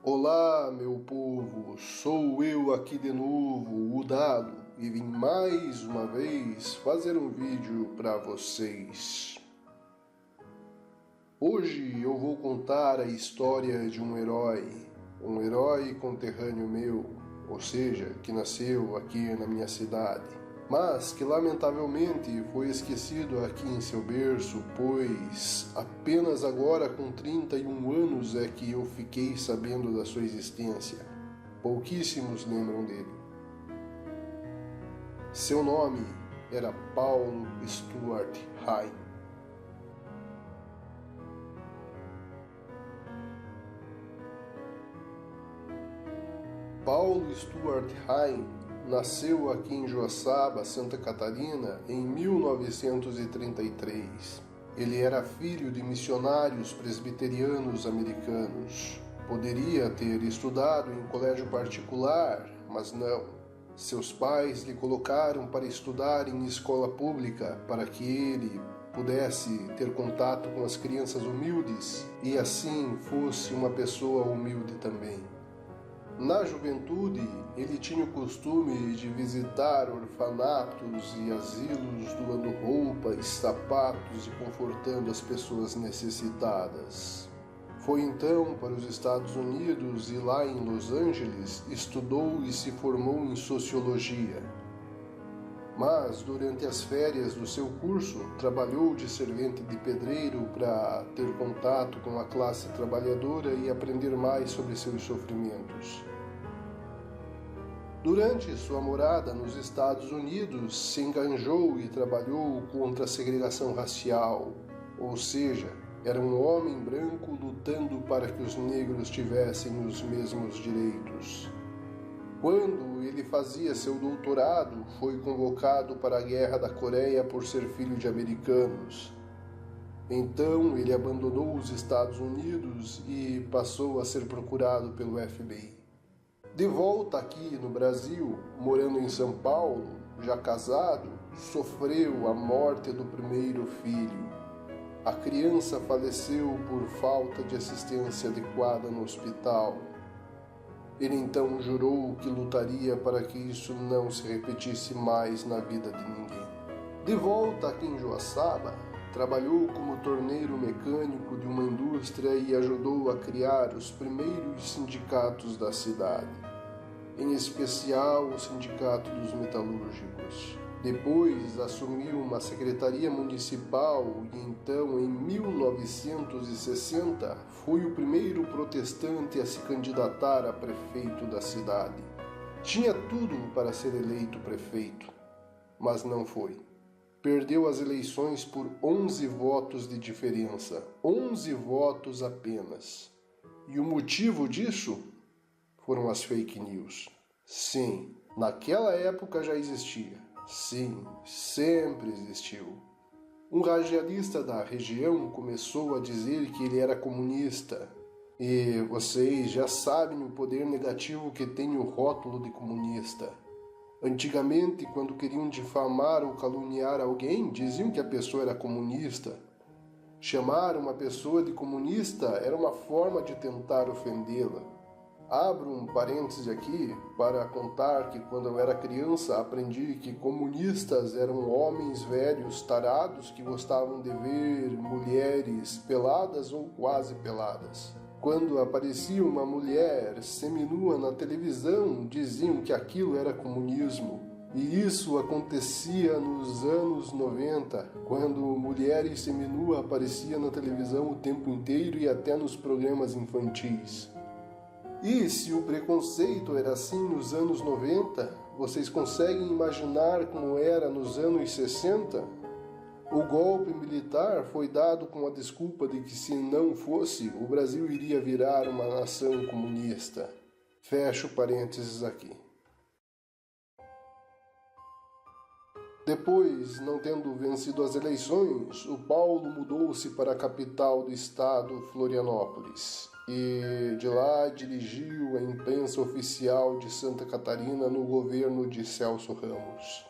Olá, meu povo, sou eu aqui de novo, o Dado, e vim mais uma vez fazer um vídeo para vocês. Hoje eu vou contar a história de um herói conterrâneo meu, ou seja, que nasceu aqui na minha cidade, mas que lamentavelmente foi esquecido aqui em seu berço, pois apenas agora com 31 anos é que eu fiquei sabendo da sua existência. Pouquíssimos lembram dele. Seu nome era Paulo Stuart Hine. Paulo Stuart Hine nasceu aqui em Joaçaba, Santa Catarina, em 1933. Ele era filho de missionários presbiterianos americanos. Poderia ter estudado em colégio particular, mas não. Seus pais lhe colocaram para estudar em escola pública para que ele pudesse ter contato com as crianças humildes e assim fosse uma pessoa humilde também. Na juventude, ele tinha o costume de visitar orfanatos e asilos, doando roupas, sapatos e confortando as pessoas necessitadas. Foi então para os Estados Unidos e lá em Los Angeles estudou e se formou em sociologia. Mas, durante as férias do seu curso, trabalhou de servente de pedreiro para ter contato com a classe trabalhadora e aprender mais sobre seus sofrimentos. Durante sua morada nos Estados Unidos, se enganjou e trabalhou contra a segregação racial, ou seja, era um homem branco lutando para que os negros tivessem os mesmos direitos. Quando ele fazia seu doutorado, foi convocado para a Guerra da Coreia por ser filho de americanos. Então ele abandonou os Estados Unidos e passou a ser procurado pelo FBI. De volta aqui no Brasil, morando em São Paulo, já casado, sofreu a morte do primeiro filho. A criança faleceu por falta de assistência adequada no hospital. Ele então jurou que lutaria para que isso não se repetisse mais na vida de ninguém. De volta aqui em Joaçaba, trabalhou como torneiro mecânico de uma indústria e ajudou a criar os primeiros sindicatos da cidade, em especial o Sindicato dos Metalúrgicos. Depois assumiu uma secretaria municipal e então, em 1960, foi o primeiro protestante a se candidatar a prefeito da cidade. Tinha tudo para ser eleito prefeito, mas não foi. Perdeu as eleições por 11 votos de diferença, 11 votos apenas. E o motivo disso foram as fake news. Sim, naquela época já existia. Sim, sempre existiu. Um radialista da região começou a dizer que ele era comunista. E vocês já sabem o poder negativo que tem o rótulo de comunista. Antigamente, quando queriam difamar ou caluniar alguém, diziam que a pessoa era comunista. Chamar uma pessoa de comunista era uma forma de tentar ofendê-la. Abro um parêntese aqui para contar que quando eu era criança aprendi que comunistas eram homens velhos tarados que gostavam de ver mulheres peladas ou quase peladas. Quando aparecia uma mulher seminua na televisão, diziam que aquilo era comunismo. E isso acontecia nos anos 90, quando mulheres seminuas apareciam na televisão o tempo inteiro e até nos programas infantis. E se o preconceito era assim nos anos 90, vocês conseguem imaginar como era nos anos 60? O golpe militar foi dado com a desculpa de que se não fosse, o Brasil iria virar uma nação comunista. Fecho parênteses aqui. Depois, não tendo vencido as eleições, o Paulo mudou-se para a capital do estado, Florianópolis, e de lá dirigiu a imprensa oficial de Santa Catarina no governo de Celso Ramos.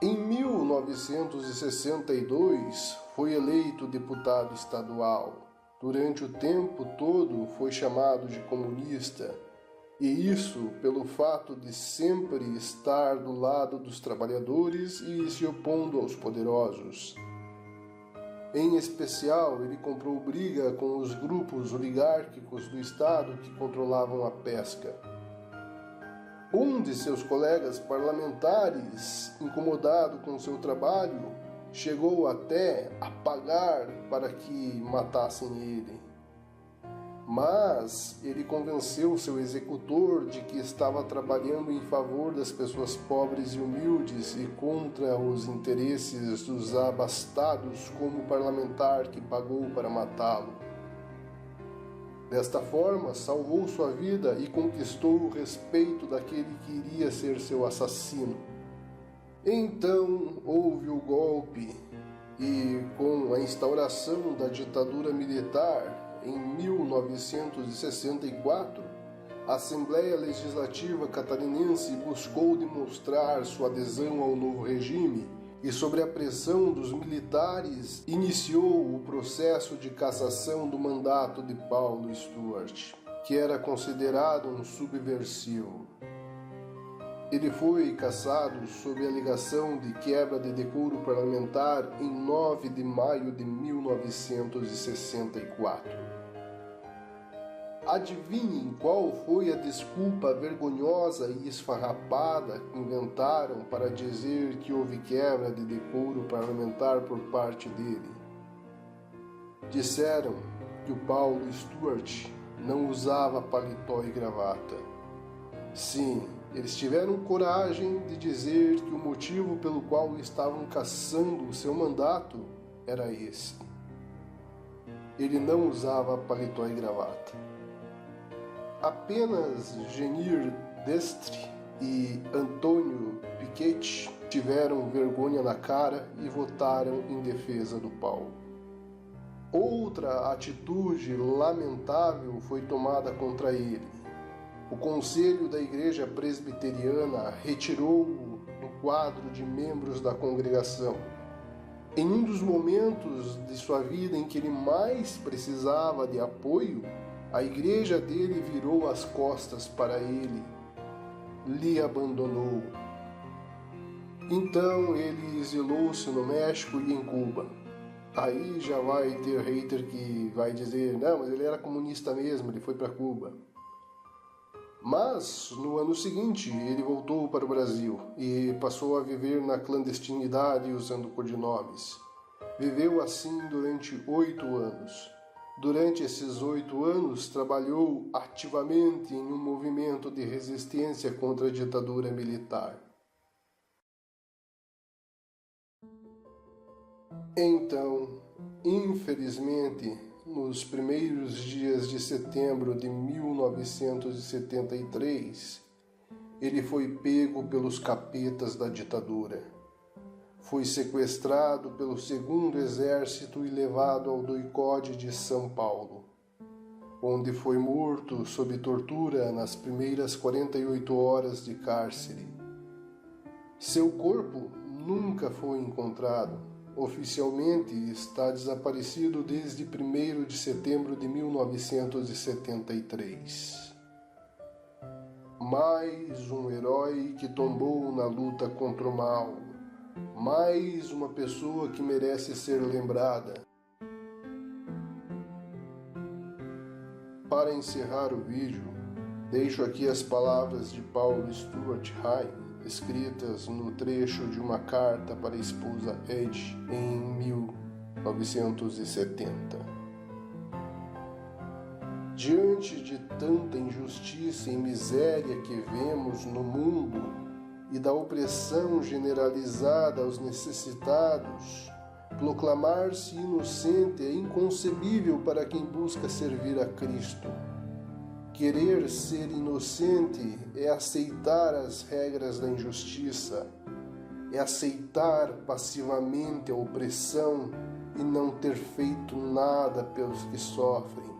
Em 1962, foi eleito deputado estadual. durante o tempo todo foi chamado de comunista, e isso pelo fato de sempre estar do lado dos trabalhadores e se opondo aos poderosos. Em especial, ele comprou briga com os grupos oligárquicos do Estado que controlavam a pesca. Um de seus colegas parlamentares, incomodado com seu trabalho, chegou até a pagar para que matassem ele. Mas ele convenceu seu executor de que estava trabalhando em favor das pessoas pobres e humildes e contra os interesses dos abastados, como o parlamentar que pagou para matá-lo. Desta forma, salvou sua vida e conquistou o respeito daquele que iria ser seu assassino. Então houve o golpe e, com a instauração da ditadura militar em 1964, a Assembleia Legislativa Catarinense buscou demonstrar sua adesão ao novo regime e, sob a pressão dos militares, iniciou o processo de cassação do mandato de Paulo Stuart, que era considerado um subversivo. Ele foi cassado sob a alegação de quebra de decoro parlamentar em 9 de maio de 1964. Adivinhem qual foi a desculpa vergonhosa e esfarrapada que inventaram para dizer que houve quebra de decoro parlamentar por parte dele? Disseram que o Paulo Stuart não usava paletó e gravata. Sim, eles tiveram coragem de dizer que o motivo pelo qual estavam cassando o seu mandato era esse. Ele não usava paletó e gravata. Apenas Genir Destre e Antônio Piketty tiveram vergonha na cara e votaram em defesa do Paulo. Outra atitude lamentável foi tomada contra ele. O Conselho da Igreja Presbiteriana retirou-o do quadro de membros da congregação. Em um dos momentos de sua vida em que ele mais precisava de apoio, a igreja dele virou as costas para ele, lhe abandonou. Então ele exilou-se no México e em Cuba. Aí já vai ter hater que vai dizer, não, mas ele era comunista mesmo, ele foi para Cuba. Mas, no ano seguinte, ele voltou para o Brasil e passou a viver na clandestinidade usando codinomes. Viveu assim durante 8 anos. Durante esses 8 anos, trabalhou ativamente em um movimento de resistência contra a ditadura militar. Então, infelizmente, nos primeiros dias de setembro de 1973, ele foi pego pelos capetas da ditadura. Foi sequestrado pelo 2º Exército e levado ao doicode de São Paulo, onde foi morto sob tortura nas primeiras 48 horas de cárcere. Seu corpo nunca foi encontrado. Oficialmente está desaparecido desde 1º de setembro de 1973. Mais um herói que tombou na luta contra o mal. Mais uma pessoa que merece ser lembrada. Para encerrar o vídeo, deixo aqui as palavras de Paulo Stuart Hine, escritas no trecho de uma carta para a esposa Edith em 1970. Diante de tanta injustiça e miséria que vemos no mundo, e da opressão generalizada aos necessitados, proclamar-se inocente é inconcebível para quem busca servir a Cristo. Querer ser inocente é aceitar as regras da injustiça, é aceitar passivamente a opressão e não ter feito nada pelos que sofrem.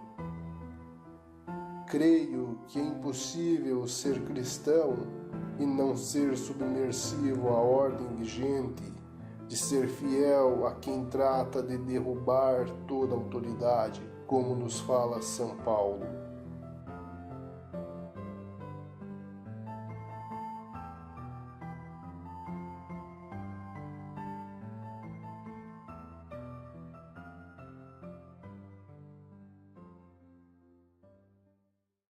Creio que é impossível ser cristão e não ser submersivo à ordem vigente, de ser fiel a quem trata de derrubar toda autoridade. como nos fala São Paulo.